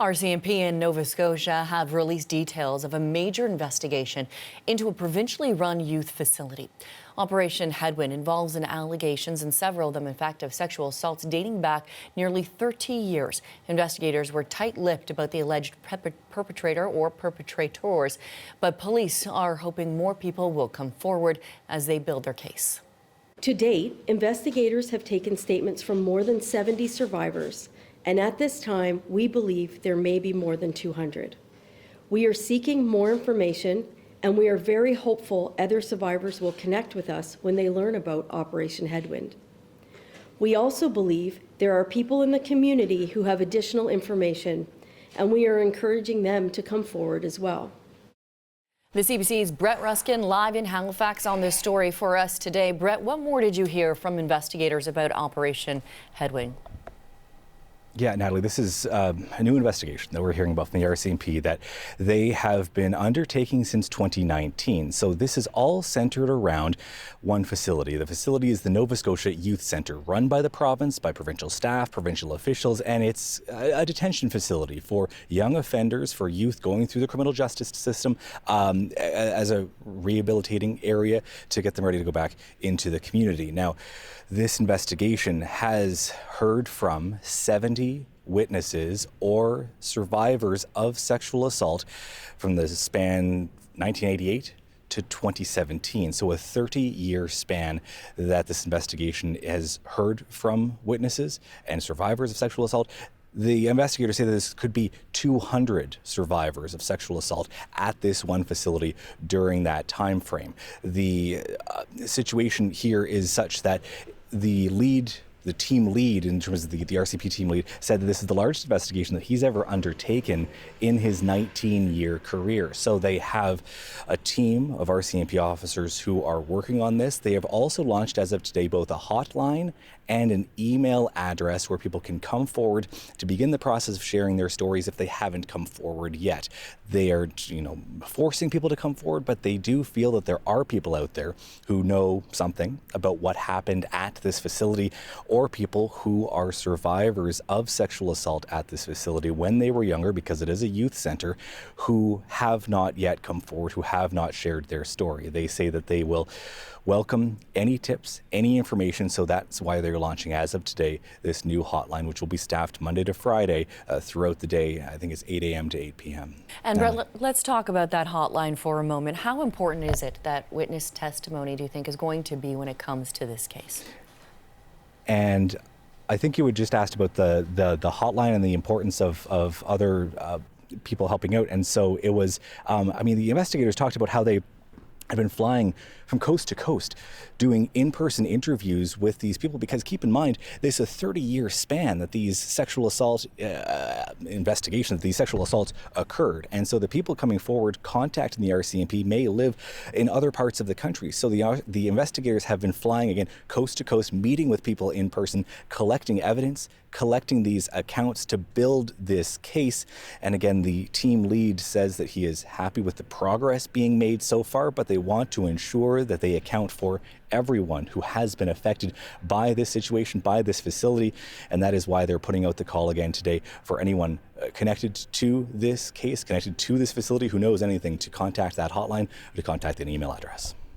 RCMP in Nova Scotia have released details of a major investigation into a provincially run youth facility. Operation Headwind involves allegations, and several of them, in fact, of sexual assaults dating back nearly 30 years. Investigators were tight-lipped about the alleged perpetrator or perpetrators, but police are hoping more people will come forward as they build their case. To date, investigators have taken statements from more than 70 survivors, and at this time, we believe there may be more than 200. We are seeking more information, and we are very hopeful other survivors will connect with us when they learn about Operation Headwind. We also believe there are people in the community who have additional information, and we are encouraging them to come forward as well. The CBC's Brett Ruskin live in Halifax on this story for us today. Brett, what more did you hear from investigators about Operation Headwind? Yeah, Natalie, this is a new investigation that we're hearing about from the RCMP that they have been undertaking since 2019. So this is all centered around one facility. The facility is the Nova Scotia Youth Centre, run by the province, by provincial staff, provincial officials, and it's a detention facility for young offenders, for youth going through the criminal justice system as a rehabilitating area to get them ready to go back into the community. Now, this investigation has heard from 70 witnesses or survivors of sexual assault from the span 1988 to 2017. So a 30-year span that this investigation has heard from witnesses and survivors of sexual assault. The investigators say that this could be 200 survivors of sexual assault at this one facility during that time frame. The situation here is such that the team lead, in terms of the RCMP team lead, said that this is the largest investigation that he's ever undertaken in his 19-year career. So they have a team of RCMP officers who are working on this. They have also launched, as of today, both a hotline and an email address where people can come forward to begin the process of sharing their stories if they haven't come forward yet. They are, forcing people to come forward, but they do feel that there are people out there who know something about what happened at this facility, or people who are survivors of sexual assault at this facility when they were younger, because it is a youth center, who have not yet come forward, who have not shared their story. They say that they will welcome any tips, any information, so that's why they're launching, as of today, this new hotline, which will be staffed Monday to Friday throughout the day. I think it's 8 a.m. to 8 p.m. And Brett, let's talk about that hotline for a moment. How important is it that witness testimony, do you think, is going to be when it comes to this case? And I think you had just asked about the hotline and the importance of other people helping out. And so it was, the investigators talked about how they have been flying from coast to coast doing in-person interviews with these people, because keep in mind, this is a 30-year span that these sexual assault investigations, these sexual assaults occurred. And so the people coming forward contacting the RCMP may live in other parts of the country. So the investigators have been flying, again, coast to coast, meeting with people in person, collecting evidence, collecting these accounts to build this case. And again, the team lead says that he is happy with the progress being made so far, but they want to ensure that they account for everyone who has been affected by this situation, by this facility. And that is why they're putting out the call again today for anyone connected to this case, connected to this facility, who knows anything, to contact that hotline or to contact an email address.